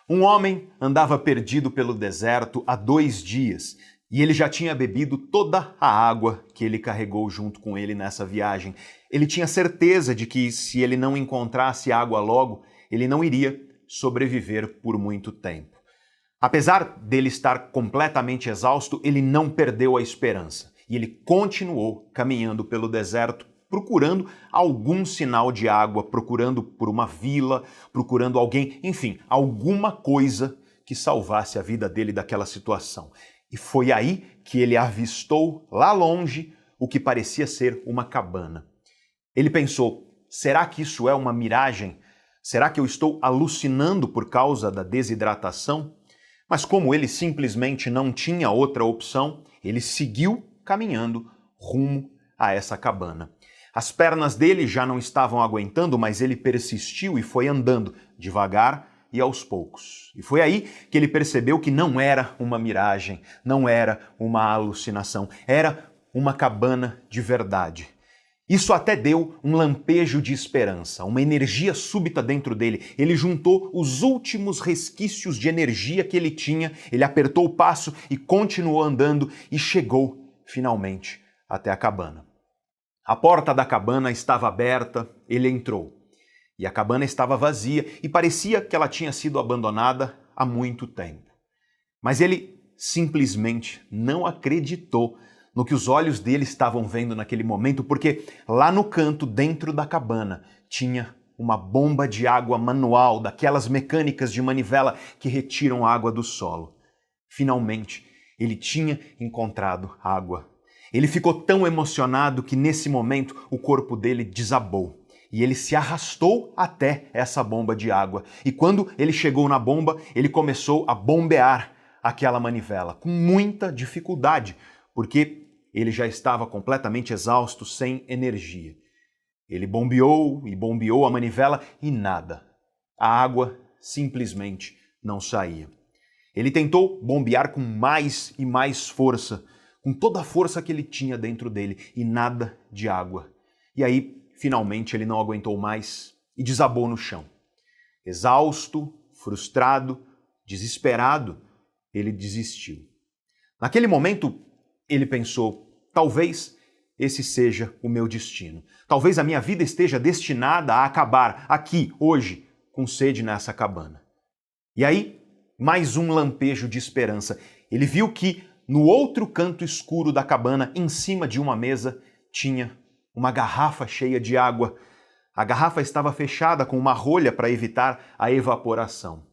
Um homem andava perdido pelo deserto há 2 dias e ele já tinha bebido toda a água que ele carregou junto com ele nessa viagem. Ele tinha certeza de que se ele não encontrasse água logo, ele não iria sobreviver por muito tempo. Apesar dele estar completamente exausto, ele não perdeu a esperança e ele continuou caminhando pelo deserto, procurando algum sinal de água, procurando por uma vila, procurando alguém, enfim, alguma coisa que salvasse a vida dele daquela situação. E foi aí que ele avistou, lá longe, o que parecia ser uma cabana. Ele pensou, será que isso é uma miragem? Será que eu estou alucinando por causa da desidratação? Mas como ele simplesmente não tinha outra opção, ele seguiu caminhando rumo a essa cabana. As pernas dele já não estavam aguentando, mas ele persistiu e foi andando devagar e aos poucos. E foi aí que ele percebeu que não era uma miragem, não era uma alucinação, era uma cabana de verdade. Isso até deu um lampejo de esperança, uma energia súbita dentro dele. Ele juntou os últimos resquícios de energia que ele tinha, ele apertou o passo e continuou andando e chegou, finalmente, até a cabana. A porta da cabana estava aberta, ele entrou. E a cabana estava vazia e parecia que ela tinha sido abandonada há muito tempo. Mas ele simplesmente não acreditou no que os olhos dele estavam vendo naquele momento, porque lá no canto, dentro da cabana, tinha uma bomba de água manual, daquelas mecânicas de manivela que retiram a água do solo. Finalmente, ele tinha encontrado água. Ele ficou tão emocionado que nesse momento o corpo dele desabou. E ele se arrastou até essa bomba de água. E quando ele chegou na bomba, ele começou a bombear aquela manivela, com muita dificuldade, porque ele já estava completamente exausto, sem energia. Ele bombeou e bombeou a manivela e nada. A água simplesmente não saía. Ele tentou bombear com mais e mais força, com toda a força que ele tinha dentro dele, e nada de água. E aí, finalmente, ele não aguentou mais e desabou no chão. Exausto, frustrado, desesperado, ele desistiu. Naquele momento, ele pensou, talvez esse seja o meu destino. Talvez a minha vida esteja destinada a acabar aqui, hoje, com sede nessa cabana. E aí, mais um lampejo de esperança. Ele viu que no outro canto escuro da cabana, em cima de uma mesa, tinha uma garrafa cheia de água. A garrafa estava fechada com uma rolha para evitar a evaporação.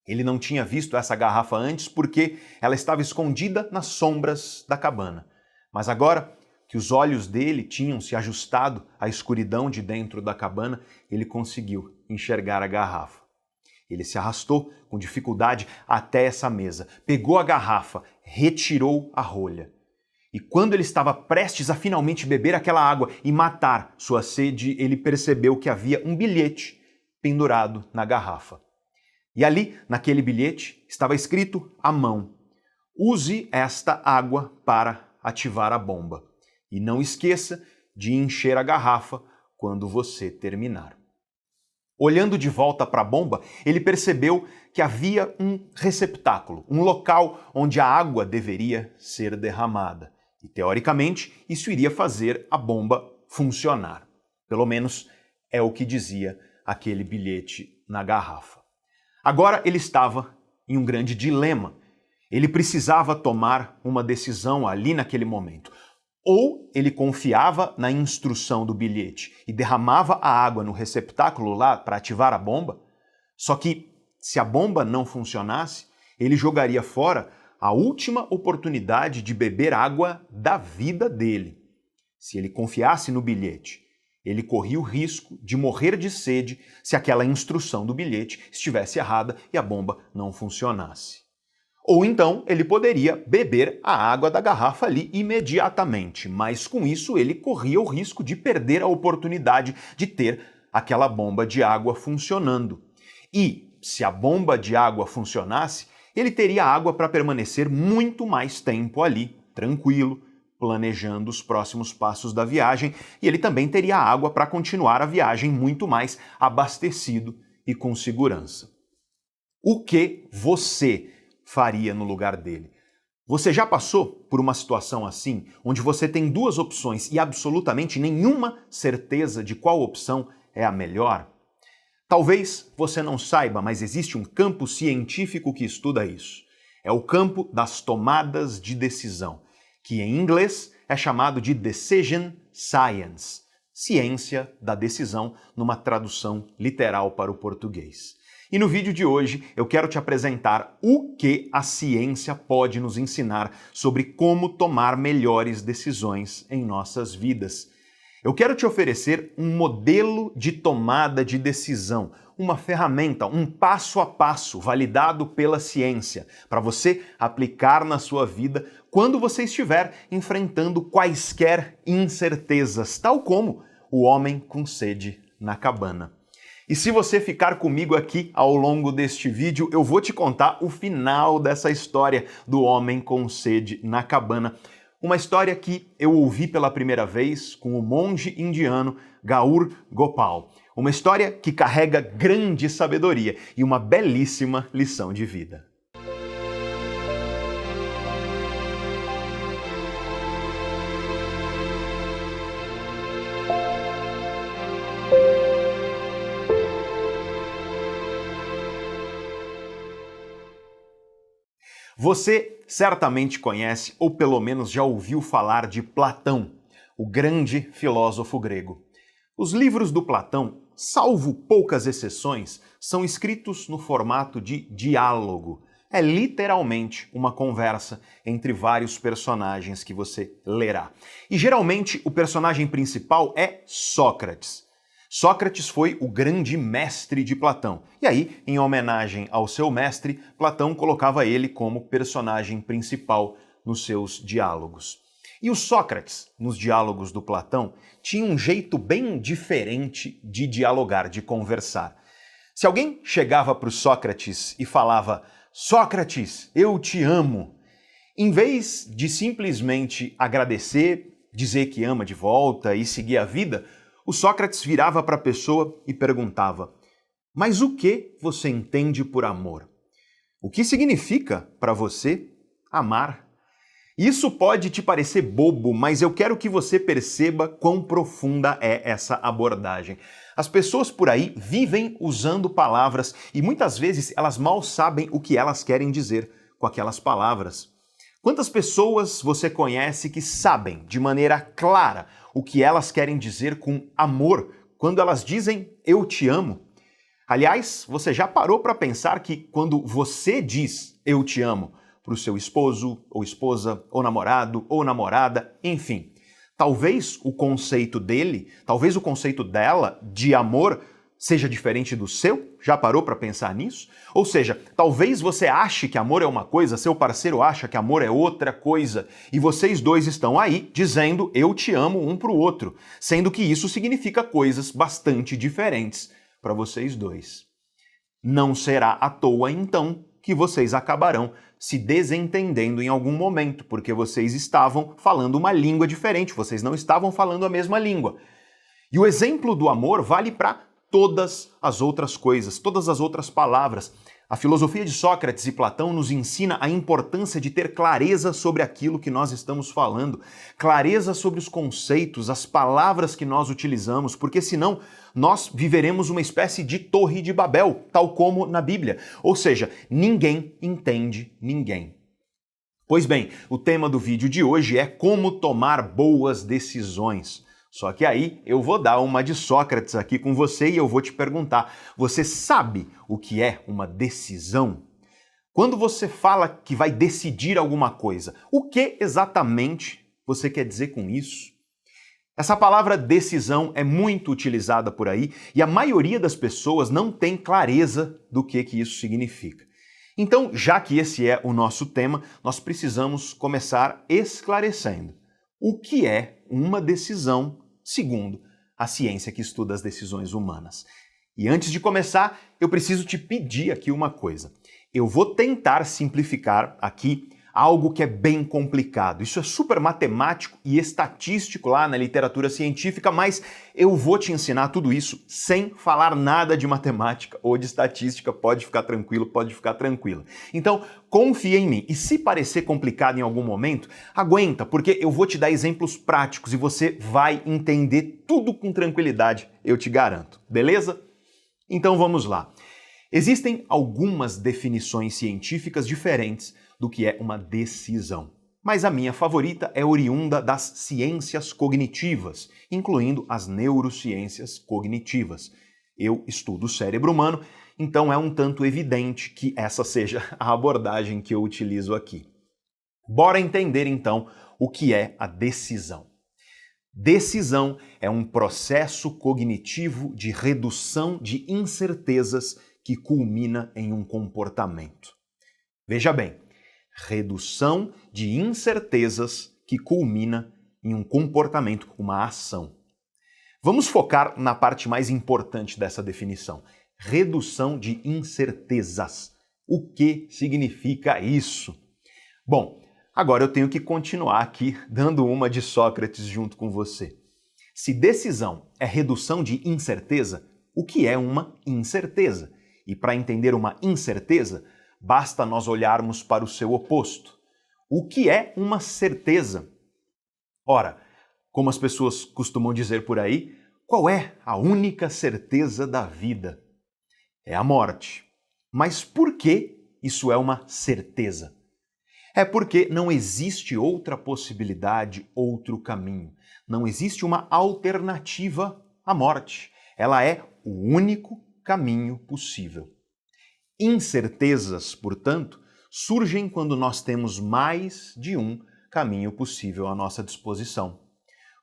Ele não tinha visto essa garrafa antes porque ela estava escondida nas sombras da cabana. Mas agora que os olhos dele tinham se ajustado à escuridão de dentro da cabana, ele conseguiu enxergar a garrafa. Ele se arrastou com dificuldade até essa mesa, pegou a garrafa, retirou a rolha. E quando ele estava prestes a finalmente beber aquela água e matar sua sede, ele percebeu que havia um bilhete pendurado na garrafa. E ali, naquele bilhete, estava escrito à mão: use esta água para ativar a bomba. E não esqueça de encher a garrafa quando você terminar. Olhando de volta para a bomba, ele percebeu que havia um receptáculo, um local onde a água deveria ser derramada. E, teoricamente, isso iria fazer a bomba funcionar. Pelo menos é o que dizia aquele bilhete na garrafa. Agora ele estava em um grande dilema. Ele precisava tomar uma decisão ali naquele momento. Ou ele confiava na instrução do bilhete e derramava a água no receptáculo lá para ativar a bomba, só que se a bomba não funcionasse, ele jogaria fora a última oportunidade de beber água da vida dele. Se ele confiasse no bilhete, ele corria o risco de morrer de sede se aquela instrução do bilhete estivesse errada e a bomba não funcionasse. Ou então ele poderia beber a água da garrafa ali imediatamente, mas com isso ele corria o risco de perder a oportunidade de ter aquela bomba de água funcionando. E se a bomba de água funcionasse, ele teria água para permanecer muito mais tempo ali, tranquilo, planejando os próximos passos da viagem, e ele também teria água para continuar a viagem muito mais abastecido e com segurança. O que você faria no lugar dele? Você já passou por uma situação assim, onde você tem duas opções e absolutamente nenhuma certeza de qual opção é a melhor? Talvez você não saiba, mas existe um campo científico que estuda isso. É o campo das tomadas de decisão, que em inglês é chamado de Decision Science, ciência da decisão, numa tradução literal para o português. E no vídeo de hoje eu quero te apresentar o que a ciência pode nos ensinar sobre como tomar melhores decisões em nossas vidas. Eu quero te oferecer um modelo de tomada de decisão, uma ferramenta, um passo a passo validado pela ciência, para você aplicar na sua vida quando você estiver enfrentando quaisquer incertezas, tal como o homem com sede na cabana. E se você ficar comigo aqui ao longo deste vídeo, eu vou te contar o final dessa história do homem com sede na cabana. Uma história que eu ouvi pela primeira vez com o monge indiano Gaur Gopal. Uma história que carrega grande sabedoria e uma belíssima lição de vida. Você certamente conhece, ou pelo menos já ouviu falar de Platão, o grande filósofo grego. Os livros do Platão, salvo poucas exceções, são escritos no formato de diálogo. É literalmente uma conversa entre vários personagens que você lerá. E geralmente o personagem principal é Sócrates. Sócrates foi o grande mestre de Platão. E aí, em homenagem ao seu mestre, Platão colocava ele como personagem principal nos seus diálogos. E o Sócrates, nos diálogos do Platão, tinha um jeito bem diferente de dialogar, de conversar. Se alguém chegava para o Sócrates e falava: "Sócrates, eu te amo", em vez de simplesmente agradecer, dizer que ama de volta e seguir a vida, o Sócrates virava para a pessoa e perguntava: "Mas o que você entende por amor? O que significa para você amar?" Isso pode te parecer bobo, mas eu quero que você perceba quão profunda é essa abordagem. As pessoas por aí vivem usando palavras e muitas vezes elas mal sabem o que elas querem dizer com aquelas palavras. Quantas pessoas você conhece que sabem de maneira clara o que elas querem dizer com amor quando elas dizem "eu te amo"? Aliás, você já parou para pensar que quando você diz "eu te amo" para o seu esposo, ou esposa, ou namorado, ou namorada, enfim, talvez o conceito dele, talvez o conceito dela de amor seja diferente do seu? Já parou para pensar nisso? Ou seja, talvez você ache que amor é uma coisa, seu parceiro acha que amor é outra coisa, e vocês dois estão aí dizendo "eu te amo" um para o outro, sendo que isso significa coisas bastante diferentes para vocês dois. Não será à toa, então, que vocês acabarão se desentendendo em algum momento, porque vocês estavam falando uma língua diferente, vocês não estavam falando a mesma língua. E o exemplo do amor vale para todas as outras coisas, todas as outras palavras. A filosofia de Sócrates e Platão nos ensina a importância de ter clareza sobre aquilo que nós estamos falando, clareza sobre os conceitos, as palavras que nós utilizamos, porque senão nós viveremos uma espécie de Torre de Babel, tal como na Bíblia. Ou seja, ninguém entende ninguém. Pois bem, o tema do vídeo de hoje é como tomar boas decisões. Só que aí eu vou dar uma de Sócrates aqui com você e eu vou te perguntar: você sabe o que é uma decisão? Quando você fala que vai decidir alguma coisa, o que exatamente você quer dizer com isso? Essa palavra decisão é muito utilizada por aí e a maioria das pessoas não tem clareza do que isso significa. Então, já que esse é o nosso tema, nós precisamos começar esclarecendo o que é uma decisão segundo a ciência que estuda as decisões humanas. E antes de começar, eu preciso te pedir aqui uma coisa. Eu vou tentar simplificar aqui algo que é bem complicado. Isso é super matemático e estatístico lá na literatura científica, mas eu vou te ensinar tudo isso sem falar nada de matemática ou de estatística. Pode ficar tranquilo, pode ficar tranquila. Então, confia em mim. E se parecer complicado em algum momento, aguenta, porque eu vou te dar exemplos práticos e você vai entender tudo com tranquilidade, eu te garanto. Beleza? Então vamos lá. Existem algumas definições científicas diferentes do que é uma decisão. Mas a minha favorita é oriunda das ciências cognitivas, incluindo as neurociências cognitivas. Eu estudo o cérebro humano, então é um tanto evidente que essa seja a abordagem que eu utilizo aqui. Bora entender então o que é a decisão. Decisão é um processo cognitivo de redução de incertezas que culmina em um comportamento. Veja bem, redução de incertezas que culmina em um comportamento, uma ação. Vamos focar na parte mais importante dessa definição. Redução de incertezas. O que significa isso? Bom, agora eu tenho que continuar aqui dando uma de Sócrates junto com você. Se decisão é redução de incerteza, o que é uma incerteza? E para entender uma incerteza, basta nós olharmos para o seu oposto. O que é uma certeza? Ora, como as pessoas costumam dizer por aí, qual é a única certeza da vida? É a morte. Mas por que isso é uma certeza? É porque não existe outra possibilidade, outro caminho. Não existe uma alternativa à morte. Ela é o único caminho possível. Incertezas, portanto, surgem quando nós temos mais de um caminho possível à nossa disposição.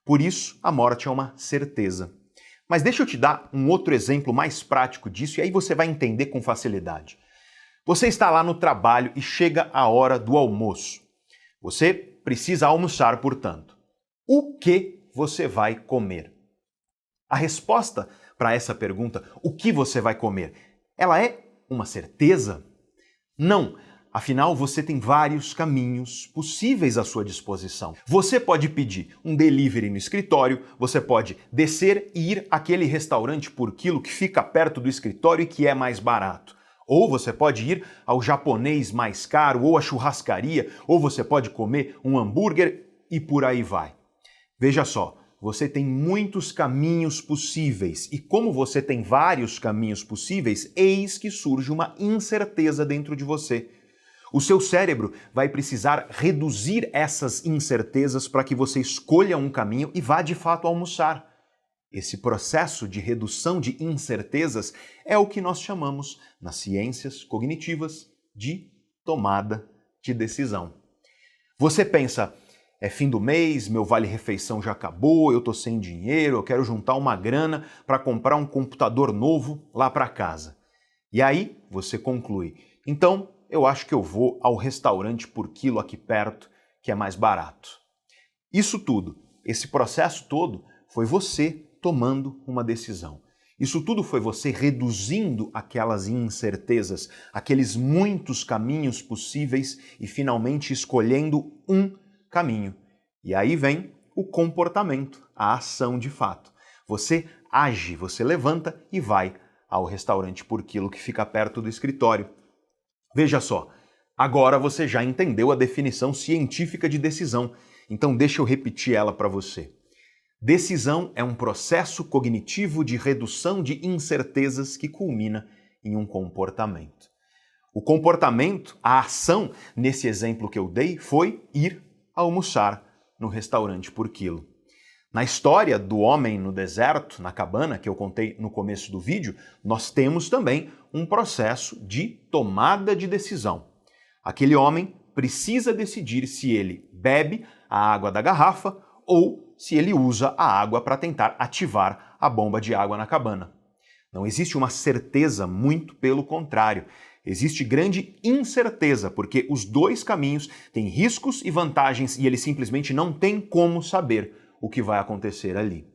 Por isso, a morte é uma certeza. Mas deixa eu te dar um outro exemplo mais prático disso e aí você vai entender com facilidade. Você está lá no trabalho e chega a hora do almoço. Você precisa almoçar, portanto. O que você vai comer? A resposta para essa pergunta, o que você vai comer, ela é uma certeza? Não. Afinal, você tem vários caminhos possíveis à sua disposição. Você pode pedir um delivery no escritório, você pode descer e ir àquele restaurante por quilo que fica perto do escritório e que é mais barato. Ou você pode ir ao japonês mais caro, ou à churrascaria, ou você pode comer um hambúrguer e por aí vai. Veja só, você tem muitos caminhos possíveis e como você tem vários caminhos possíveis, eis que surge uma incerteza dentro de você. O seu cérebro vai precisar reduzir essas incertezas para que você escolha um caminho e vá de fato almoçar. Esse processo de redução de incertezas é o que nós chamamos, nas ciências cognitivas, de tomada de decisão. Você pensa, é fim do mês, meu vale-refeição já acabou, eu tô sem dinheiro, eu quero juntar uma grana para comprar um computador novo lá para casa. E aí você conclui, então eu acho que eu vou ao restaurante por quilo aqui perto, que é mais barato. Isso tudo, esse processo todo, foi você tomando uma decisão. Isso tudo foi você reduzindo aquelas incertezas, aqueles muitos caminhos possíveis e finalmente escolhendo um caminho. E aí vem o comportamento, a ação de fato. Você age, você levanta e vai ao restaurante por quilo que fica perto do escritório. Veja só, agora você já entendeu a definição científica de decisão, então deixa eu repetir ela para você. Decisão é um processo cognitivo de redução de incertezas que culmina em um comportamento. O comportamento, a ação, nesse exemplo que eu dei, foi ir almoçar no restaurante por quilo. Na história do homem no deserto, na cabana, que eu contei no começo do vídeo, nós temos também um processo de tomada de decisão. Aquele homem precisa decidir se ele bebe a água da garrafa ou se ele usa a água para tentar ativar a bomba de água na cabana. Não existe uma certeza, muito pelo contrário. Existe grande incerteza, porque os dois caminhos têm riscos e vantagens e ele simplesmente não tem como saber o que vai acontecer ali.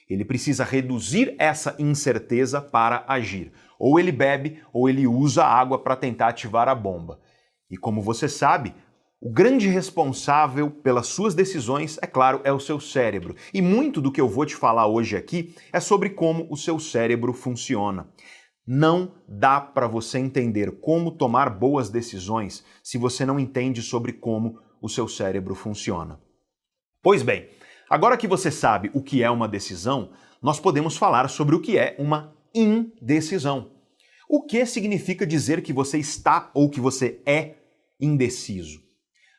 Ele precisa reduzir essa incerteza para agir. Ou ele bebe, ou ele usa a água para tentar ativar a bomba. E como você sabe, O grande responsável pelas suas decisões, é claro, é o seu cérebro. E muito do que eu vou te falar hoje aqui é sobre como o seu cérebro funciona. Não dá para você entender como tomar boas decisões se você não entende sobre como o seu cérebro funciona. Pois bem, agora que você sabe o que é uma decisão, nós podemos falar sobre o que é uma indecisão. O que significa dizer que você está ou que você é indeciso?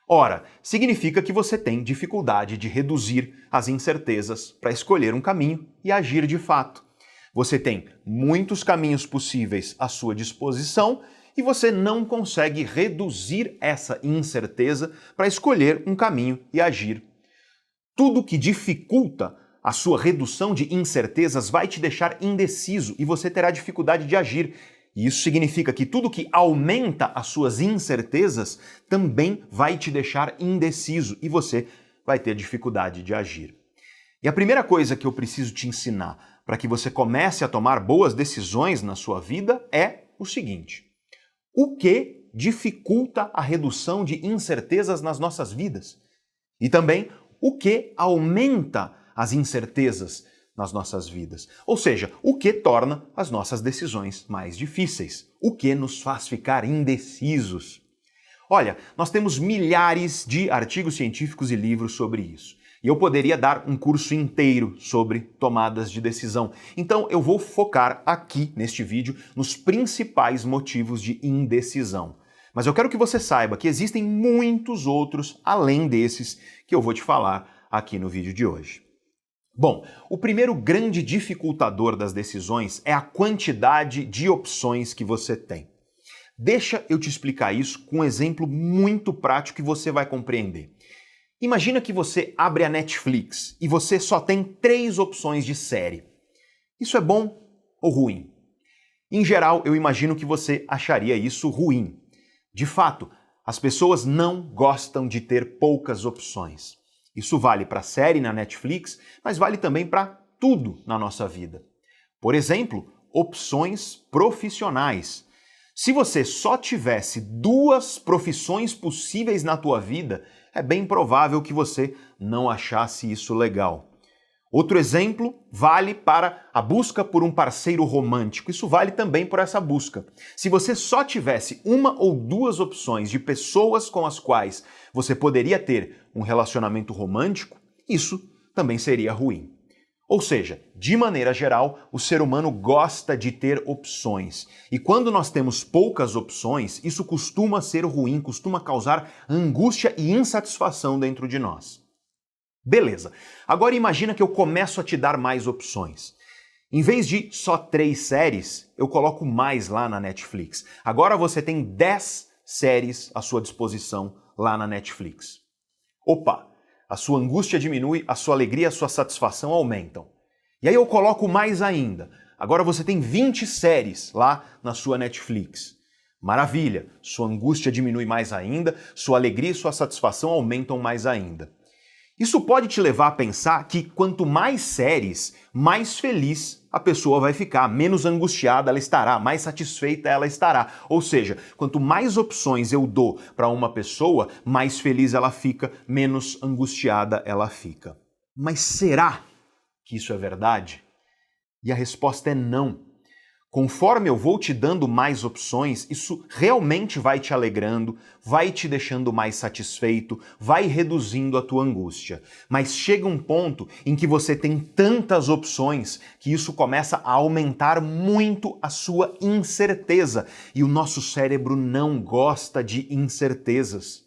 Ora, significa que você tem dificuldade de reduzir as incertezas para escolher um caminho e agir de fato. Você tem muitos caminhos possíveis à sua disposição e você não consegue reduzir essa incerteza para escolher um caminho e agir. Tudo que dificulta a sua redução de incertezas vai te deixar indeciso e você terá dificuldade de agir. E isso significa que tudo que aumenta as suas incertezas também vai te deixar indeciso e você vai ter dificuldade de agir. E a primeira coisa que eu preciso te ensinar para que você comece a tomar boas decisões na sua vida é o seguinte: o que dificulta a redução de incertezas nas nossas vidas? E também o que aumenta as incertezas nas nossas vidas? Ou seja, o que torna as nossas decisões mais difíceis? O que nos faz ficar indecisos? Olha, nós temos milhares de artigos científicos e livros sobre isso. E eu poderia dar um curso inteiro sobre tomadas de decisão. Então eu vou focar aqui neste vídeo nos principais motivos de indecisão. Mas eu quero que você saiba que existem muitos outros além desses que eu vou te falar aqui no vídeo de hoje. Bom, o primeiro grande dificultador das decisões é a quantidade de opções que você tem. Deixa eu te explicar isso com um exemplo muito prático que você vai compreender. Imagina que você abre a Netflix e você só tem 3 opções de série. Isso é bom ou ruim? Em geral, eu imagino que você acharia isso ruim. De fato, as pessoas não gostam de ter poucas opções. Isso vale para a série na Netflix, mas vale também para tudo na nossa vida. Por exemplo, opções profissionais. Se você só tivesse 2 profissões possíveis na tua vida, é bem provável que você não achasse isso legal. Outro exemplo vale para a busca por um parceiro romântico. Isso vale também por essa busca. Se você só tivesse 1 ou 2 opções de pessoas com as quais você poderia ter um relacionamento romântico, isso também seria ruim. Ou seja, de maneira geral, o ser humano gosta de ter opções. E quando nós temos poucas opções, isso costuma ser ruim, costuma causar angústia e insatisfação dentro de nós. Beleza, agora imagina que eu começo a te dar mais opções. Em vez de só 3 séries, eu coloco mais lá na Netflix. Agora você tem 10 séries à sua disposição lá na Netflix. Opa! A sua angústia diminui, a sua alegria e a sua satisfação aumentam. E aí eu coloco mais ainda. Agora você tem 20 séries lá na sua Netflix. Maravilha! Sua angústia diminui mais ainda, sua alegria e sua satisfação aumentam mais ainda. Isso pode te levar a pensar que quanto mais séries, mais feliz a pessoa vai ficar, menos angustiada ela estará, mais satisfeita ela estará. Ou seja, quanto mais opções eu dou para uma pessoa, mais feliz ela fica, menos angustiada ela fica. Mas será que isso é verdade? E a resposta é não. Conforme eu vou te dando mais opções, isso realmente vai te alegrando, vai te deixando mais satisfeito, vai reduzindo a tua angústia. Mas chega um ponto em que você tem tantas opções que isso começa a aumentar muito a sua incerteza. E o nosso cérebro não gosta de incertezas.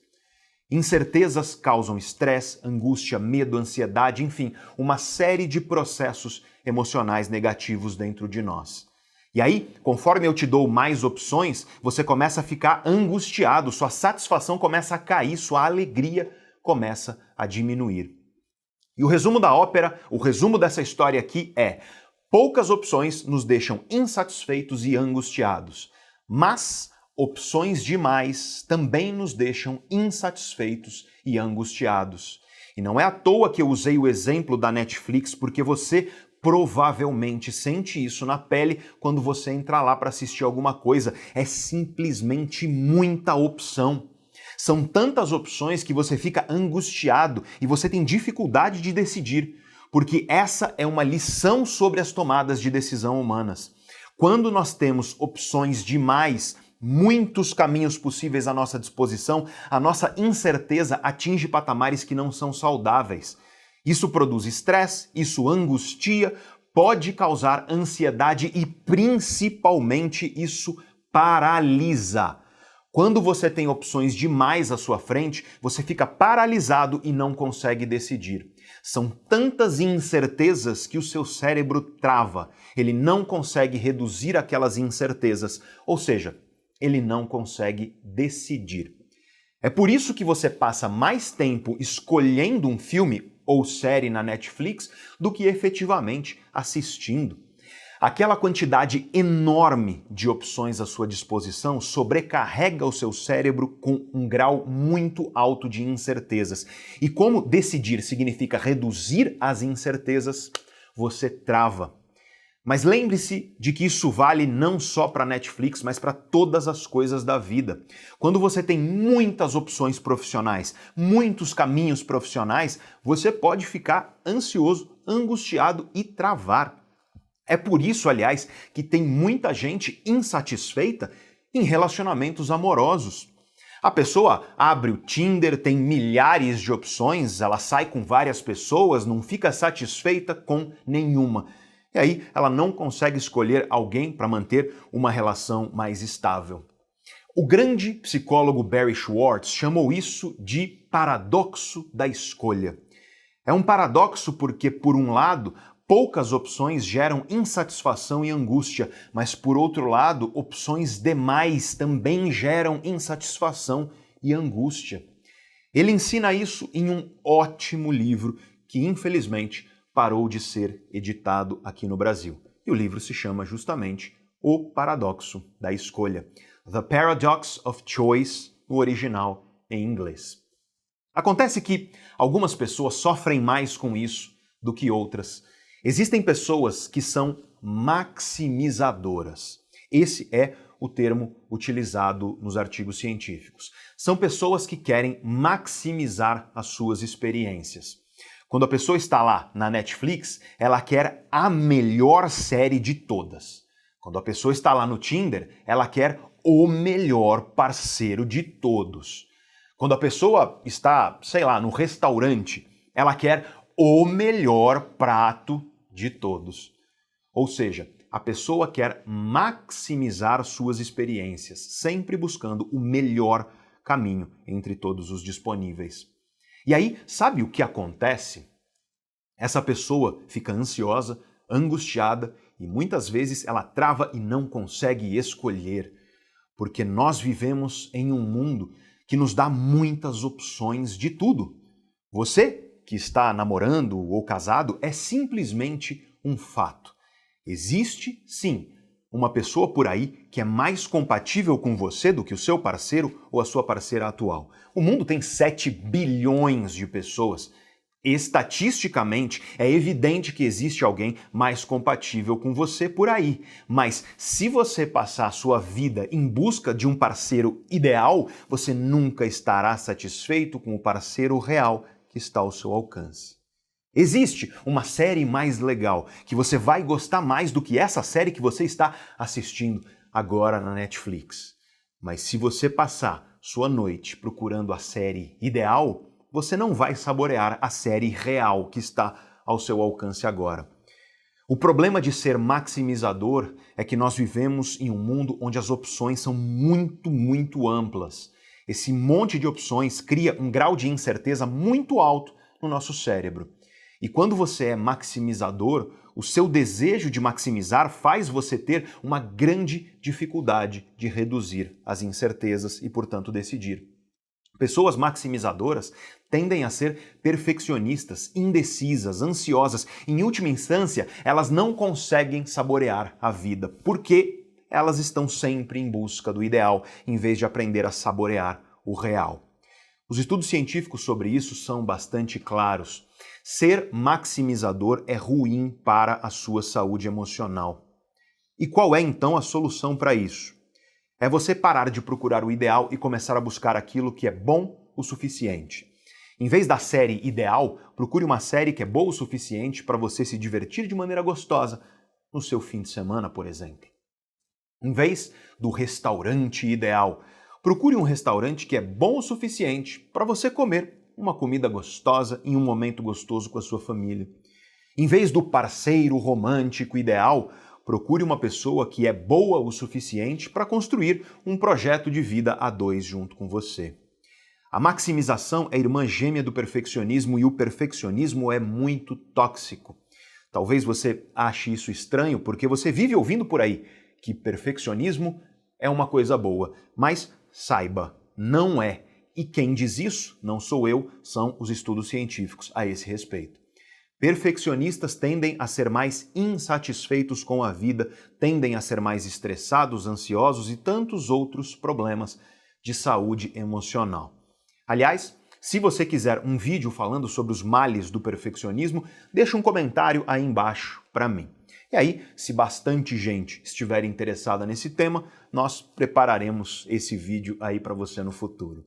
Incertezas causam estresse, angústia, medo, ansiedade, enfim, uma série de processos emocionais negativos dentro de nós. E aí, conforme eu te dou mais opções, você começa a ficar angustiado, sua satisfação começa a cair, sua alegria começa a diminuir. E o resumo da ópera, o resumo dessa história aqui é: poucas opções nos deixam insatisfeitos e angustiados, mas opções demais também nos deixam insatisfeitos e angustiados. E não é à toa que eu usei o exemplo da Netflix, porque você provavelmente sente isso na pele quando você entra lá para assistir alguma coisa. É simplesmente muita opção. São tantas opções que você fica angustiado e você tem dificuldade de decidir, porque essa é uma lição sobre as tomadas de decisão humanas. Quando nós temos opções demais, muitos caminhos possíveis à nossa disposição, a nossa incerteza atinge patamares que não são saudáveis. Isso produz estresse, isso angustia, pode causar ansiedade e, principalmente, isso paralisa. Quando você tem opções demais à sua frente, você fica paralisado e não consegue decidir. São tantas incertezas que o seu cérebro trava. Ele não consegue reduzir aquelas incertezas, ou seja, ele não consegue decidir. É por isso que você passa mais tempo escolhendo um filme ou série na Netflix do que efetivamente assistindo. Aquela quantidade enorme de opções à sua disposição sobrecarrega o seu cérebro com um grau muito alto de incertezas. E como decidir significa reduzir as incertezas, você trava. Mas lembre-se de que isso vale não só para Netflix, mas para todas as coisas da vida. Quando você tem muitas opções profissionais, muitos caminhos profissionais, você pode ficar ansioso, angustiado e travar. É por isso, aliás, que tem muita gente insatisfeita em relacionamentos amorosos. A pessoa abre o Tinder, tem milhares de opções, ela sai com várias pessoas, não fica satisfeita com nenhuma. E aí ela não consegue escolher alguém para manter uma relação mais estável. O grande psicólogo Barry Schwartz chamou isso de paradoxo da escolha. É um paradoxo porque, por um lado, poucas opções geram insatisfação e angústia, mas, por outro lado, opções demais também geram insatisfação e angústia. Ele ensina isso em um ótimo livro que, infelizmente, parou de ser editado aqui no Brasil. E o livro se chama justamente O Paradoxo da Escolha. The Paradox of Choice, no original em inglês. Acontece que algumas pessoas sofrem mais com isso do que outras. Existem pessoas que são maximizadoras. Esse é o termo utilizado nos artigos científicos. São pessoas que querem maximizar as suas experiências. Quando a pessoa está lá na Netflix, ela quer a melhor série de todas. Quando a pessoa está lá no Tinder, ela quer o melhor parceiro de todos. Quando a pessoa está, sei lá, no restaurante, ela quer o melhor prato de todos. Ou seja, a pessoa quer maximizar suas experiências, sempre buscando o melhor caminho entre todos os disponíveis. E aí, sabe o que acontece? Essa pessoa fica ansiosa, angustiada e muitas vezes ela trava e não consegue escolher, porque nós vivemos em um mundo que nos dá muitas opções de tudo. Você que está namorando ou casado é simplesmente um fato. Existe, sim, uma pessoa por aí que é mais compatível com você do que o seu parceiro ou a sua parceira atual. O mundo tem 7 bilhões de pessoas. Estatisticamente, é evidente que existe alguém mais compatível com você por aí. Mas se você passar a sua vida em busca de um parceiro ideal, você nunca estará satisfeito com o parceiro real que está ao seu alcance. Existe uma série mais legal que você vai gostar mais do que essa série que você está assistindo agora na Netflix. Mas se você passar sua noite procurando a série ideal, você não vai saborear a série real que está ao seu alcance agora. O problema de ser maximizador é que nós vivemos em um mundo onde as opções são muito amplas. Esse monte de opções cria um grau de incerteza muito alto no nosso cérebro. E quando você é maximizador, o seu desejo de maximizar faz você ter uma grande dificuldade de reduzir as incertezas e, portanto, decidir. Pessoas maximizadoras tendem a ser perfeccionistas, indecisas, ansiosas. Em última instância, elas não conseguem saborear a vida, porque elas estão sempre em busca do ideal, em vez de aprender a saborear o real. Os estudos científicos sobre isso são bastante claros. Ser maximizador é ruim para a sua saúde emocional. E qual é, então, a solução para isso? É você parar de procurar o ideal e começar a buscar aquilo que é bom o suficiente. Em vez da série ideal, procure uma série que é boa o suficiente para você se divertir de maneira gostosa no seu fim de semana, por exemplo. Em vez do restaurante ideal, procure um restaurante que é bom o suficiente para você comer uma comida gostosa em um momento gostoso com a sua família. Em vez do parceiro romântico ideal, procure uma pessoa que é boa o suficiente para construir um projeto de vida a dois junto com você. A maximização é irmã gêmea do perfeccionismo e o perfeccionismo é muito tóxico. Talvez você ache isso estranho porque você vive ouvindo por aí que perfeccionismo é uma coisa boa, mas saiba, não é. E quem diz isso não sou eu, são os estudos científicos a esse respeito. Perfeccionistas tendem a ser mais insatisfeitos com a vida, tendem a ser mais estressados, ansiosos e tantos outros problemas de saúde emocional. Aliás, se você quiser um vídeo falando sobre os males do perfeccionismo, deixa um comentário aí embaixo para mim. E aí, se bastante gente estiver interessada nesse tema, nós prepararemos esse vídeo aí para você no futuro.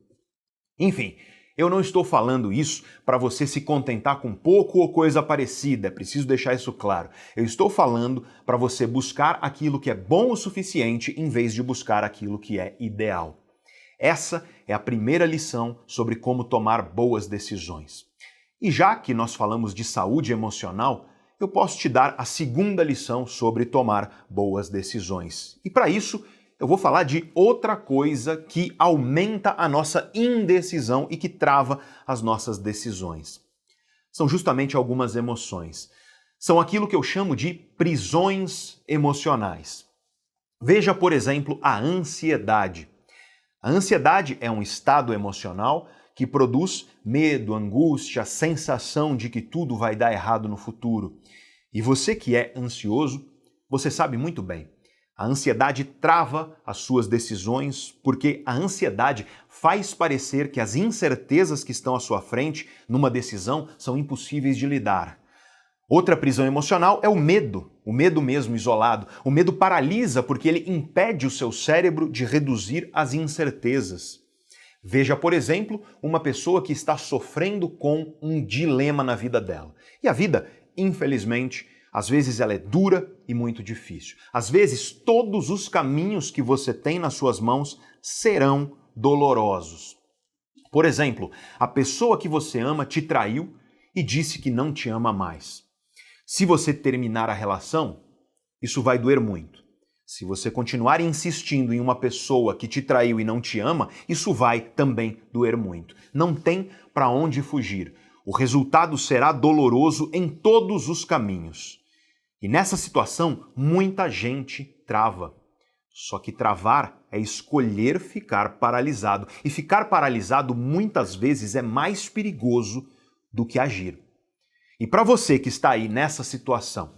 Enfim, eu não estou falando isso para você se contentar com pouco ou coisa parecida, é preciso deixar isso claro. Eu estou falando para você buscar aquilo que é bom o suficiente em vez de buscar aquilo que é ideal. Essa é a primeira lição sobre como tomar boas decisões. E já que nós falamos de saúde emocional, eu posso te dar a segunda lição sobre tomar boas decisões. E para isso, eu vou falar de outra coisa que aumenta a nossa indecisão e que trava as nossas decisões. São justamente algumas emoções. São aquilo que eu chamo de prisões emocionais. Veja, por exemplo, a ansiedade. A ansiedade é um estado emocional que produz medo, angústia, a sensação de que tudo vai dar errado no futuro. E você que é ansioso, você sabe muito bem. A ansiedade trava as suas decisões porque a ansiedade faz parecer que as incertezas que estão à sua frente numa decisão são impossíveis de lidar. Outra prisão emocional é o medo mesmo isolado. O medo paralisa porque ele impede o seu cérebro de reduzir as incertezas. Veja, por exemplo, uma pessoa que está sofrendo com um dilema na vida dela. E a vida, infelizmente, às vezes ela é dura e muito difícil. Às vezes todos os caminhos que você tem nas suas mãos serão dolorosos. Por exemplo, a pessoa que você ama te traiu e disse que não te ama mais. Se você terminar a relação, isso vai doer muito. Se você continuar insistindo em uma pessoa que te traiu e não te ama, isso vai também doer muito. Não tem para onde fugir. O resultado será doloroso em todos os caminhos. E nessa situação, muita gente trava. Só que travar é escolher ficar paralisado. E ficar paralisado muitas vezes é mais perigoso do que agir. E para você que está aí nessa situação,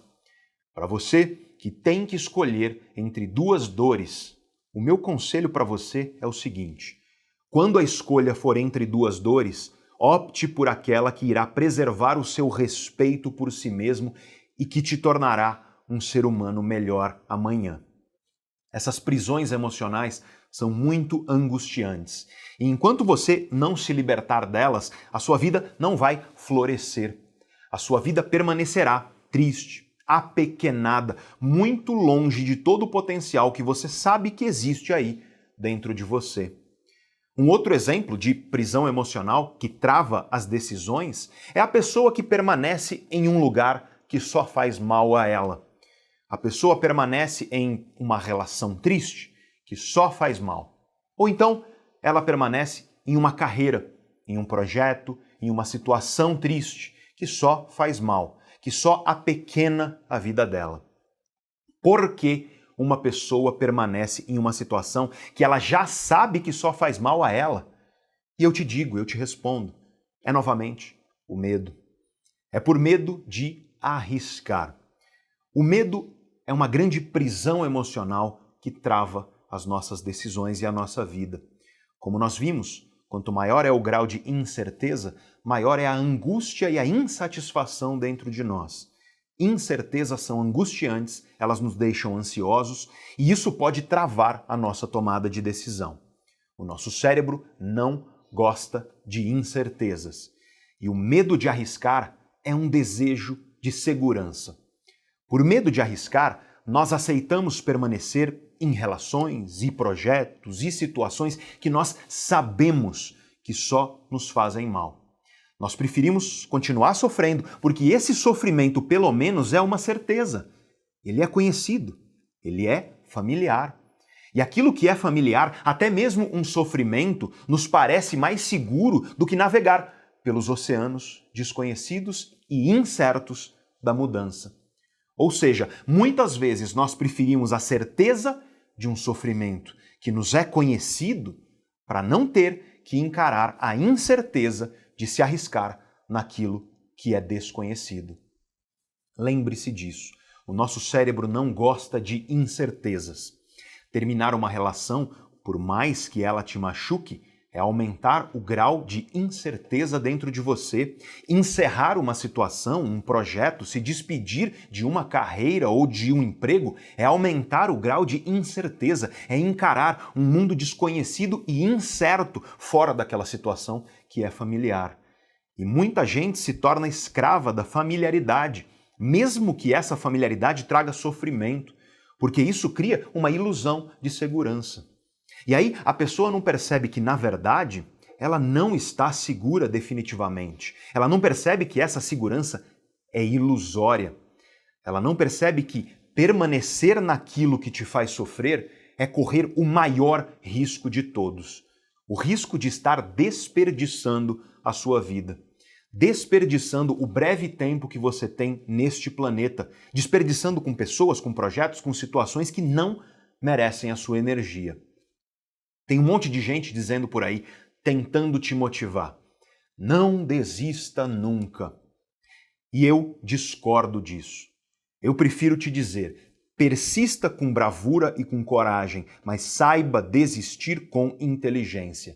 para você que tem que escolher entre duas dores, o meu conselho para você é o seguinte: quando a escolha for entre duas dores, opte por aquela que irá preservar o seu respeito por si mesmo e que te tornará um ser humano melhor amanhã. Essas prisões emocionais são muito angustiantes. E enquanto você não se libertar delas, a sua vida não vai florescer. A sua vida permanecerá triste, apequenada, muito longe de todo o potencial que você sabe que existe aí dentro de você. Um outro exemplo de prisão emocional que trava as decisões é a pessoa que permanece em um lugar que só faz mal a ela. A pessoa permanece em uma relação triste que só faz mal. Ou então, ela permanece em uma carreira, em um projeto, em uma situação triste que só faz mal, que só apequena a vida dela. Por que uma pessoa permanece em uma situação que ela já sabe que só faz mal a ela? E eu te digo, eu te respondo, é novamente o medo. É por medo de arriscar. O medo é uma grande prisão emocional que trava as nossas decisões e a nossa vida. Como nós vimos, quanto maior é o grau de incerteza, maior é a angústia e a insatisfação dentro de nós. Incertezas são angustiantes, elas nos deixam ansiosos e isso pode travar a nossa tomada de decisão. O nosso cérebro não gosta de incertezas e o medo de arriscar é um desejo de segurança. Por medo de arriscar, nós aceitamos permanecer em relações e projetos e situações que nós sabemos que só nos fazem mal. Nós preferimos continuar sofrendo, porque esse sofrimento, pelo menos, é uma certeza. Ele é conhecido, ele é familiar. E aquilo que é familiar, até mesmo um sofrimento, nos parece mais seguro do que navegar pelos oceanos desconhecidos e incertos da mudança. Ou seja, muitas vezes nós preferimos a certeza de um sofrimento que nos é conhecido para não ter que encarar a incerteza de se arriscar naquilo que é desconhecido. Lembre-se disso. O nosso cérebro não gosta de incertezas. Terminar uma relação, por mais que ela te machuque, é aumentar o grau de incerteza dentro de você. Encerrar uma situação, um projeto, se despedir de uma carreira ou de um emprego é aumentar o grau de incerteza, é encarar um mundo desconhecido e incerto fora daquela situação que é familiar. E muita gente se torna escrava da familiaridade, mesmo que essa familiaridade traga sofrimento, porque isso cria uma ilusão de segurança. E aí a pessoa não percebe que, na verdade, ela não está segura definitivamente. Ela não percebe que essa segurança é ilusória. Ela não percebe que permanecer naquilo que te faz sofrer é correr o maior risco de todos. O risco de estar desperdiçando a sua vida. Desperdiçando o breve tempo que você tem neste planeta. Desperdiçando com pessoas, com projetos, com situações que não merecem a sua energia. Tem um monte de gente dizendo por aí, tentando te motivar. Não desista nunca. E eu discordo disso. Eu prefiro te dizer, persista com bravura e com coragem, mas saiba desistir com inteligência.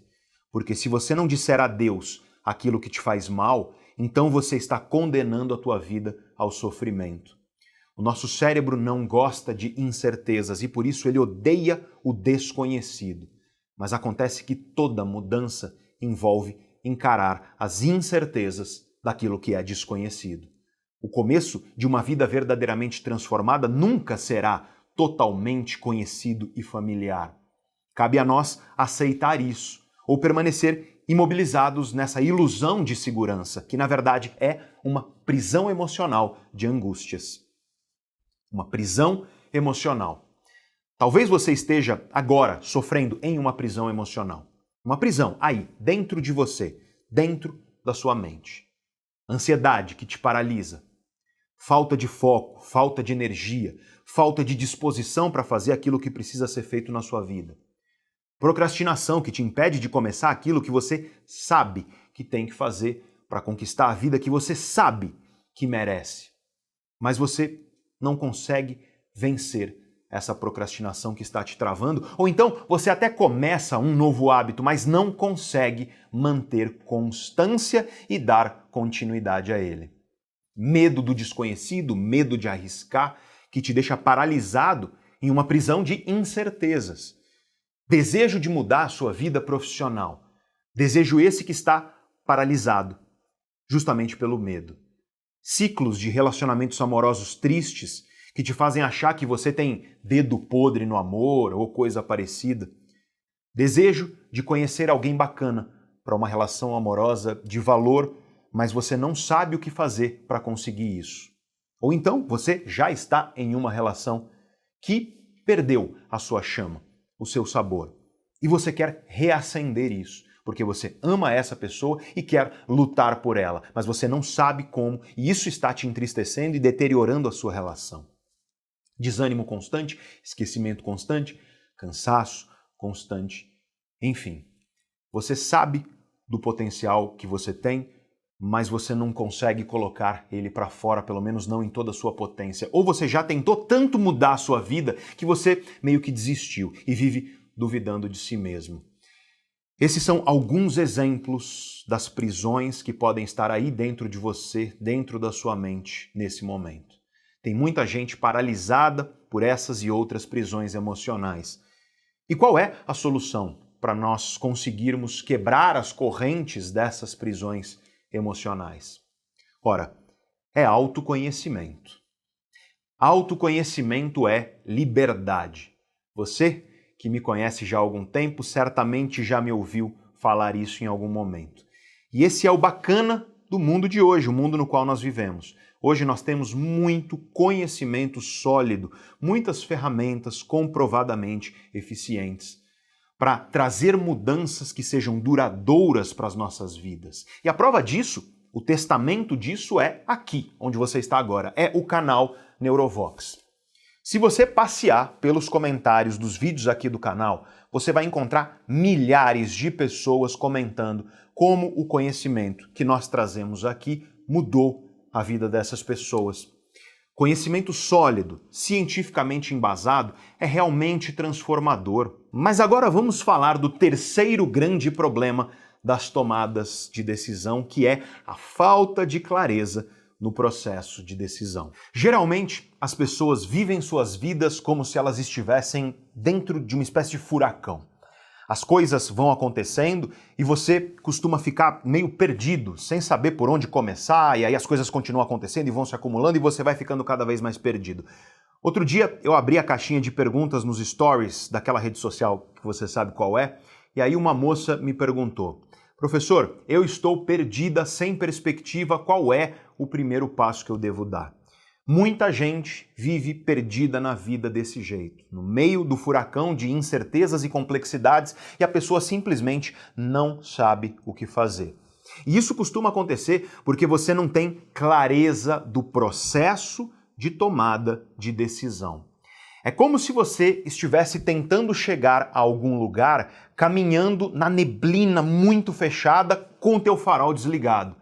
Porque se você não disser adeus àquilo que te faz mal, então você está condenando a tua vida ao sofrimento. O nosso cérebro não gosta de incertezas e por isso ele odeia o desconhecido. Mas acontece que toda mudança envolve encarar as incertezas daquilo que é desconhecido. O começo de uma vida verdadeiramente transformada nunca será totalmente conhecido e familiar. Cabe a nós aceitar isso, ou permanecer imobilizados nessa ilusão de segurança, que na verdade é uma prisão emocional de angústias. Uma prisão emocional. Talvez você esteja agora sofrendo em uma prisão emocional. Uma prisão aí, dentro de você, dentro da sua mente. Ansiedade que te paralisa. Falta de foco, falta de energia, falta de disposição para fazer aquilo que precisa ser feito na sua vida. Procrastinação que te impede de começar aquilo que você sabe que tem que fazer para conquistar a vida que você sabe que merece. Mas você não consegue vencer essa procrastinação que está te travando, ou então você até começa um novo hábito, mas não consegue manter constância e dar continuidade a ele. Medo do desconhecido, medo de arriscar, que te deixa paralisado em uma prisão de incertezas. Desejo de mudar a sua vida profissional. Desejo esse que está paralisado, justamente pelo medo. Ciclos de relacionamentos amorosos tristes, que te fazem achar que você tem dedo podre no amor ou coisa parecida. Desejo de conhecer alguém bacana para uma relação amorosa de valor, mas você não sabe o que fazer para conseguir isso. Ou então você já está em uma relação que perdeu a sua chama, o seu sabor, e você quer reacender isso, porque você ama essa pessoa e quer lutar por ela, mas você não sabe como, e isso está te entristecendo e deteriorando a sua relação. Desânimo constante, esquecimento constante, cansaço constante, enfim. Você sabe do potencial que você tem, mas você não consegue colocar ele para fora, pelo menos não em toda a sua potência. Ou você já tentou tanto mudar a sua vida que você meio que desistiu e vive duvidando de si mesmo. Esses são alguns exemplos das prisões que podem estar aí dentro de você, dentro da sua mente, nesse momento. Tem muita gente paralisada por essas e outras prisões emocionais. E qual é a solução para nós conseguirmos quebrar as correntes dessas prisões emocionais? Ora, é autoconhecimento. Autoconhecimento é liberdade. Você, que me conhece já há algum tempo, certamente já me ouviu falar isso em algum momento. E esse é o bacana do mundo de hoje, o mundo no qual nós vivemos. Hoje nós temos muito conhecimento sólido, muitas ferramentas comprovadamente eficientes para trazer mudanças que sejam duradouras para as nossas vidas. E a prova disso, o testamento disso é aqui, onde você está agora, é o canal Neurovox. Se você passear pelos comentários dos vídeos aqui do canal, você vai encontrar milhares de pessoas comentando como o conhecimento que nós trazemos aqui mudou a vida dessas pessoas. Conhecimento sólido, cientificamente embasado, é realmente transformador. Mas agora vamos falar do terceiro grande problema das tomadas de decisão, que é a falta de clareza no processo de decisão. Geralmente, as pessoas vivem suas vidas como se elas estivessem dentro de uma espécie de furacão. As coisas vão acontecendo e você costuma ficar meio perdido, sem saber por onde começar, e aí as coisas continuam acontecendo e vão se acumulando e você vai ficando cada vez mais perdido. Outro dia eu abri a caixinha de perguntas nos stories daquela rede social que você sabe qual é, e aí uma moça me perguntou: professor, eu estou perdida, sem perspectiva, qual é o primeiro passo que eu devo dar? Muita gente vive perdida na vida desse jeito, no meio do furacão de incertezas e complexidades, e a pessoa simplesmente não sabe o que fazer. E isso costuma acontecer porque você não tem clareza do processo de tomada de decisão. É como se você estivesse tentando chegar a algum lugar caminhando na neblina muito fechada com o teu farol desligado.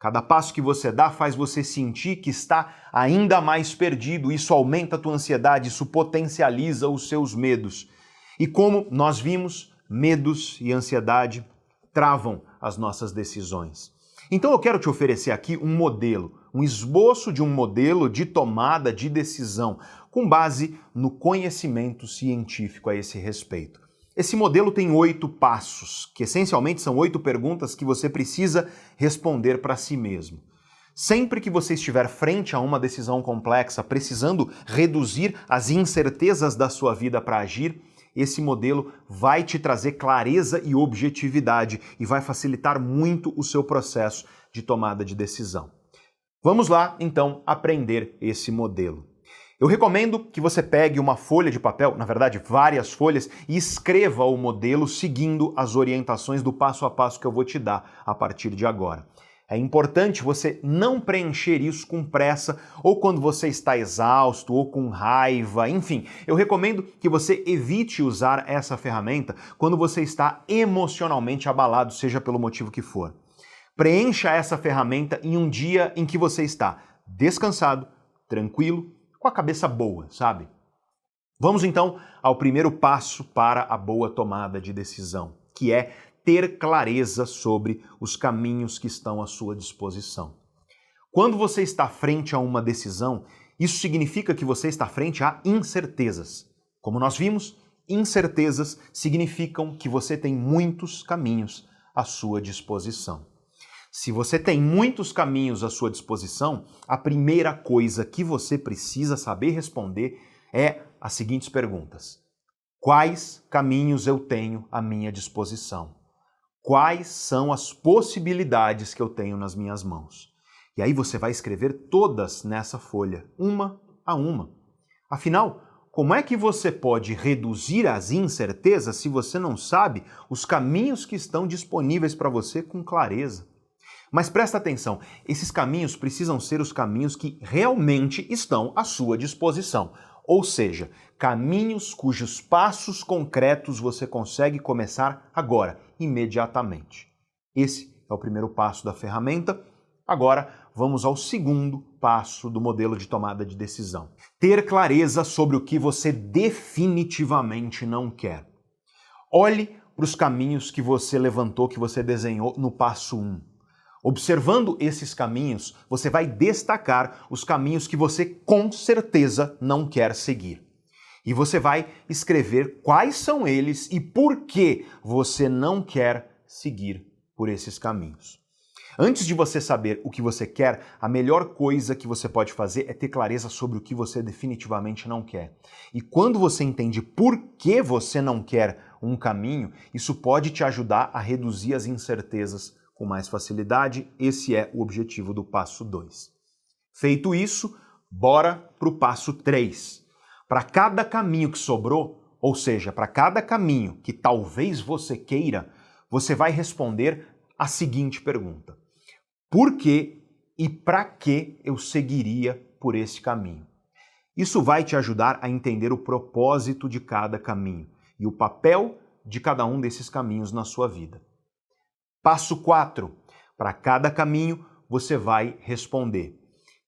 Cada passo que você dá faz você sentir que está ainda mais perdido. Isso aumenta a tua ansiedade, isso potencializa os seus medos. E como nós vimos, medos e ansiedade travam as nossas decisões. Então eu quero te oferecer aqui um modelo, um esboço de um modelo de tomada de decisão, com base no conhecimento científico a esse respeito. Esse modelo tem 8 passos, que essencialmente são 8 perguntas que você precisa responder para si mesmo. Sempre que você estiver frente a uma decisão complexa, precisando reduzir as incertezas da sua vida para agir, esse modelo vai te trazer clareza e objetividade e vai facilitar muito o seu processo de tomada de decisão. Vamos lá, então, aprender esse modelo. Eu recomendo que você pegue uma folha de papel, na verdade várias folhas, e escreva o modelo seguindo as orientações do passo a passo que eu vou te dar a partir de agora. É importante você não preencher isso com pressa ou quando você está exausto ou com raiva, enfim. Eu recomendo que você evite usar essa ferramenta quando você está emocionalmente abalado, seja pelo motivo que for. Preencha essa ferramenta em um dia em que você está descansado, tranquilo, com a cabeça boa, sabe? Vamos então ao primeiro passo para a boa tomada de decisão, que é ter clareza sobre os caminhos que estão à sua disposição. Quando você está frente a uma decisão, isso significa que você está frente a incertezas. Como nós vimos, incertezas significam que você tem muitos caminhos à sua disposição. Se você tem muitos caminhos à sua disposição, a primeira coisa que você precisa saber responder é as seguintes perguntas: quais caminhos eu tenho à minha disposição? Quais são as possibilidades que eu tenho nas minhas mãos? E aí você vai escrever todas nessa folha, uma a uma. Afinal, como é que você pode reduzir as incertezas se você não sabe os caminhos que estão disponíveis para você com clareza? Mas presta atenção, esses caminhos precisam ser os caminhos que realmente estão à sua disposição. Ou seja, caminhos cujos passos concretos você consegue começar agora, imediatamente. Esse é o primeiro passo da ferramenta. Agora, vamos ao segundo passo do modelo de tomada de decisão. Ter clareza sobre o que você definitivamente não quer. Olhe para os caminhos que você levantou, que você desenhou no passo 1. Observando esses caminhos, você vai destacar os caminhos que você com certeza não quer seguir. E você vai escrever quais são eles e por que você não quer seguir por esses caminhos. Antes de você saber o que você quer, a melhor coisa que você pode fazer é ter clareza sobre o que você definitivamente não quer. E quando você entende por que você não quer um caminho, isso pode te ajudar a reduzir as incertezas com mais facilidade. Esse é o objetivo do passo 2. Feito isso, bora para o passo 3. Para cada caminho que sobrou, ou seja, para cada caminho que talvez você queira, você vai responder a seguinte pergunta: por que e para que eu seguiria por esse caminho? Isso vai te ajudar a entender o propósito de cada caminho e o papel de cada um desses caminhos na sua vida. Passo 4. Para cada caminho, você vai responder: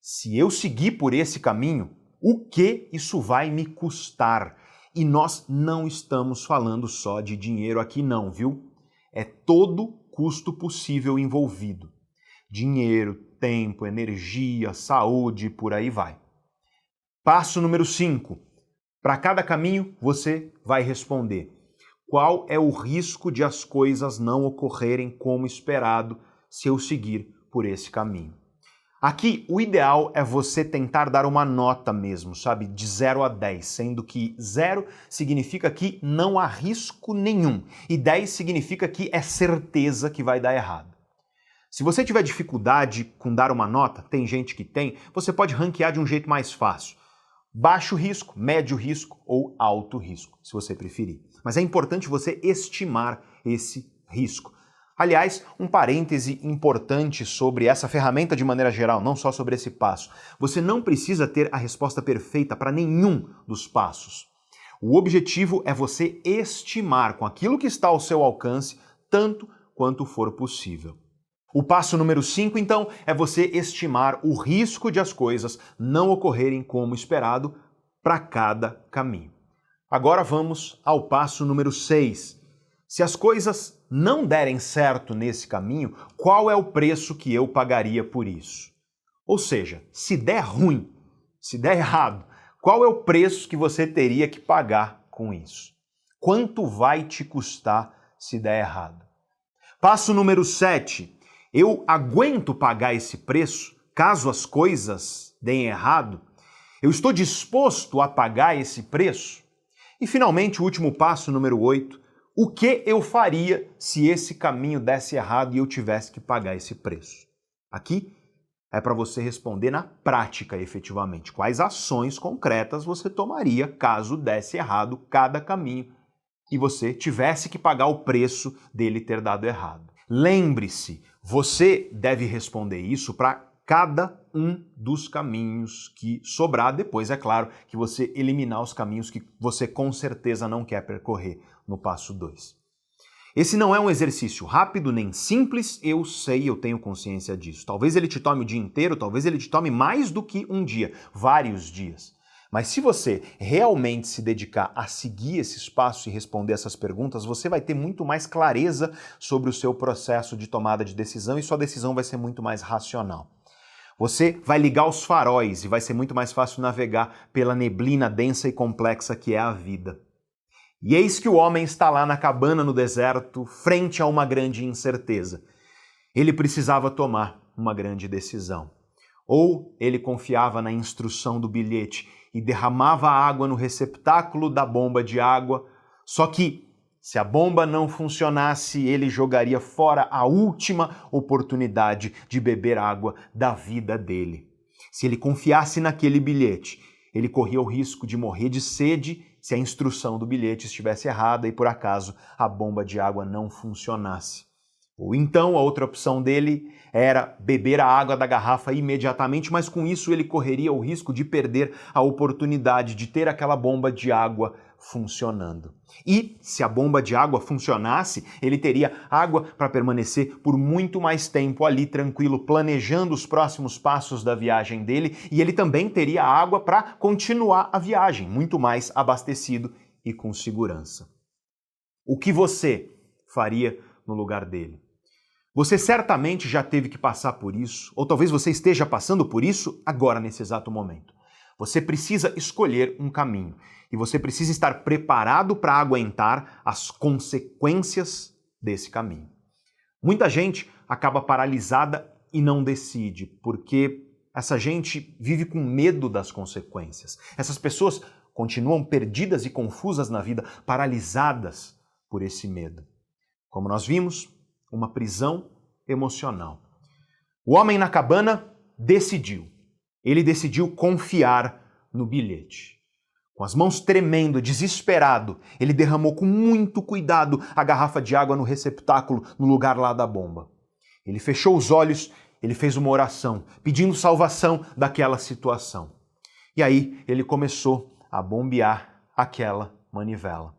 se eu seguir por esse caminho, o que isso vai me custar? E nós não estamos falando só de dinheiro aqui não, viu? É todo custo possível envolvido. Dinheiro, tempo, energia, saúde, por aí vai. Passo número 5. Para cada caminho, você vai responder: qual é o risco de as coisas não ocorrerem como esperado se eu seguir por esse caminho? Aqui, o ideal é você tentar dar uma nota mesmo, sabe? De 0 a 10, sendo que 0 significa que não há risco nenhum e 10 significa que é certeza que vai dar errado. Se você tiver dificuldade com dar uma nota, tem gente que tem, você pode ranquear de um jeito mais fácil. Baixo risco, médio risco ou alto risco, se você preferir. Mas é importante você estimar esse risco. Aliás, um parêntese importante sobre essa ferramenta de maneira geral, não só sobre esse passo. Você não precisa ter a resposta perfeita para nenhum dos passos. O objetivo é você estimar com aquilo que está ao seu alcance, tanto quanto for possível. O passo número 5, então, é você estimar o risco de as coisas não ocorrerem como esperado para cada caminho. Agora vamos ao passo número 6. Se as coisas não derem certo nesse caminho, qual é o preço que eu pagaria por isso? Ou seja, se der ruim, se der errado, qual é o preço que você teria que pagar com isso? Quanto vai te custar se der errado? Passo número 7. Eu aguento pagar esse preço caso as coisas deem errado? Eu estou disposto a pagar esse preço? E finalmente, o último passo, número 8. O que eu faria se esse caminho desse errado e eu tivesse que pagar esse preço? Aqui é para você responder na prática, efetivamente. Quais ações concretas você tomaria caso desse errado cada caminho e você tivesse que pagar o preço dele ter dado errado? Lembre-se, você deve responder isso para cada um dos caminhos que sobrar. Depois, é claro, que você eliminar os caminhos que você com certeza não quer percorrer no passo 2. Esse não é um exercício rápido nem simples, eu sei, eu tenho consciência disso. Talvez ele te tome o dia inteiro, talvez ele te tome mais do que um dia, vários dias. Mas se você realmente se dedicar a seguir esses passos e responder essas perguntas, você vai ter muito mais clareza sobre o seu processo de tomada de decisão e sua decisão vai ser muito mais racional. Você vai ligar os faróis e vai ser muito mais fácil navegar pela neblina densa e complexa que é a vida. E eis que o homem está lá na cabana no deserto, frente a uma grande incerteza. Ele precisava tomar uma grande decisão. Ou ele confiava na instrução do bilhete e derramava água no receptáculo da bomba de água, só que, se a bomba não funcionasse, ele jogaria fora a última oportunidade de beber água da vida dele. Se ele confiasse naquele bilhete, ele corria o risco de morrer de sede se a instrução do bilhete estivesse errada e, por acaso, a bomba de água não funcionasse. Ou então, a outra opção dele era beber a água da garrafa imediatamente, mas com isso ele correria o risco de perder a oportunidade de ter aquela bomba de água funcionando. E, se a bomba de água funcionasse, ele teria água para permanecer por muito mais tempo ali tranquilo, planejando os próximos passos da viagem dele, e ele também teria água para continuar a viagem, muito mais abastecido e com segurança. O que você faria no lugar dele? Você certamente já teve que passar por isso, ou talvez você esteja passando por isso agora, nesse exato momento. Você precisa escolher um caminho e você precisa estar preparado para aguentar as consequências desse caminho. Muita gente acaba paralisada e não decide, porque essa gente vive com medo das consequências. Essas pessoas continuam perdidas e confusas na vida, paralisadas por esse medo. Como nós vimos, uma prisão emocional. O homem na cabana decidiu. Ele decidiu confiar no bilhete. Com as mãos tremendo, desesperado, ele derramou com muito cuidado a garrafa de água no receptáculo, no lugar lá da bomba. Ele fechou os olhos, ele fez uma oração, pedindo salvação daquela situação. E aí ele começou a bombear aquela manivela.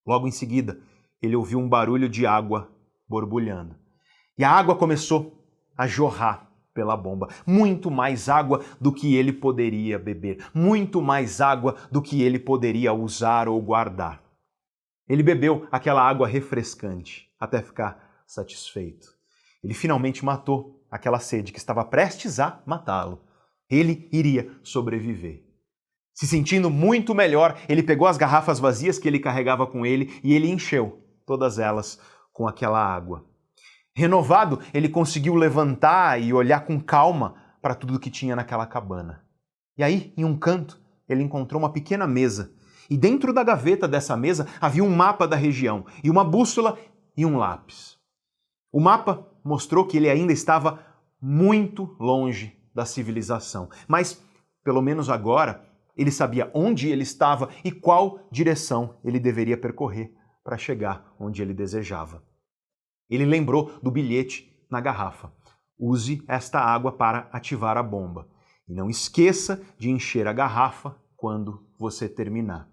Logo em seguida, ele ouviu um barulho de água borbulhando. E a água começou a jorrar pela bomba. Muito mais água do que ele poderia beber. Muito mais água do que ele poderia usar ou guardar. Ele bebeu aquela água refrescante até ficar satisfeito. Ele finalmente matou aquela sede que estava prestes a matá-lo. Ele iria sobreviver. Se sentindo muito melhor, ele pegou as garrafas vazias que ele carregava com ele e ele encheu todas elas com aquela água. Renovado, ele conseguiu levantar e olhar com calma para tudo que tinha naquela cabana. E aí, em um canto, ele encontrou uma pequena mesa. E dentro da gaveta dessa mesa havia um mapa da região, e uma bússola e um lápis. O mapa mostrou que ele ainda estava muito longe da civilização, mas, pelo menos agora, ele sabia onde ele estava e qual direção ele deveria percorrer para chegar onde ele desejava. Ele lembrou do bilhete na garrafa. Use esta água para ativar a bomba. E não esqueça de encher a garrafa quando você terminar.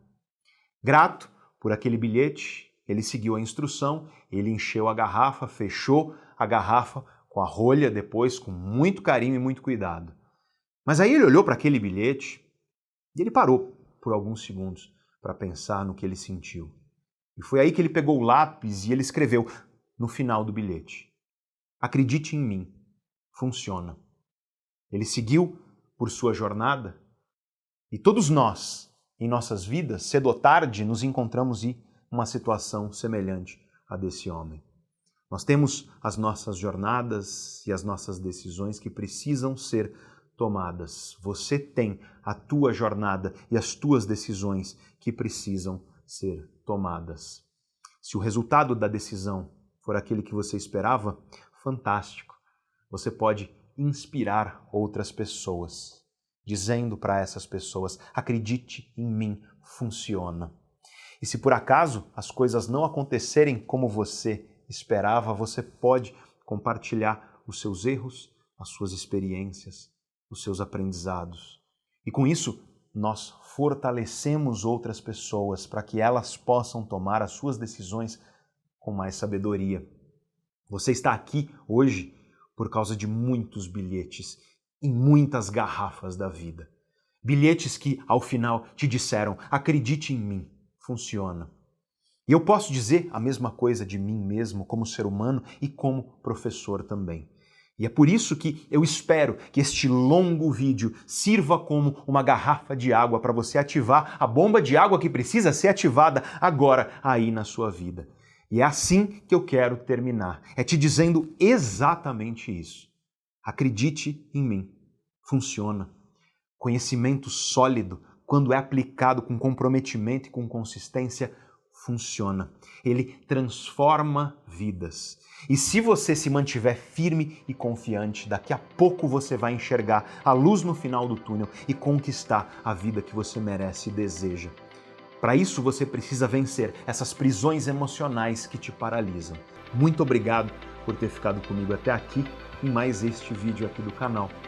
Grato por aquele bilhete, ele seguiu a instrução, ele encheu a garrafa, fechou a garrafa com a rolha depois, com muito carinho e muito cuidado. Mas aí ele olhou para aquele bilhete e ele parou por alguns segundos para pensar no que ele sentiu. E foi aí que ele pegou o lápis e ele escreveu no final do bilhete: acredite em mim, funciona. Ele seguiu por sua jornada e todos nós, em nossas vidas, cedo ou tarde, nos encontramos em uma situação semelhante à desse homem. Nós temos as nossas jornadas e as nossas decisões que precisam ser tomadas. Você tem a tua jornada e as tuas decisões que precisam ser tomadas. Se o resultado da decisão for aquele que você esperava, fantástico. Você pode inspirar outras pessoas, dizendo para essas pessoas: acredite em mim, funciona. E se por acaso as coisas não acontecerem como você esperava, você pode compartilhar os seus erros, as suas experiências, os seus aprendizados. E com isso, nós fortalecemos outras pessoas para que elas possam tomar as suas decisões com mais sabedoria. Você está aqui hoje por causa de muitos bilhetes e muitas garrafas da vida. Bilhetes que, ao final, te disseram: acredite em mim, funciona. E eu posso dizer a mesma coisa de mim mesmo como ser humano e como professor também. E é por isso que eu espero que este longo vídeo sirva como uma garrafa de água para você ativar a bomba de água que precisa ser ativada agora aí na sua vida. E é assim que eu quero terminar, é te dizendo exatamente isso. Acredite em mim, funciona. Conhecimento sólido, quando é aplicado com comprometimento e com consistência, funciona. Ele transforma vidas. E se você se mantiver firme e confiante, daqui a pouco você vai enxergar a luz no final do túnel e conquistar a vida que você merece e deseja. Para isso você precisa vencer essas prisões emocionais que te paralisam. Muito obrigado por ter ficado comigo até aqui em mais este vídeo aqui do canal.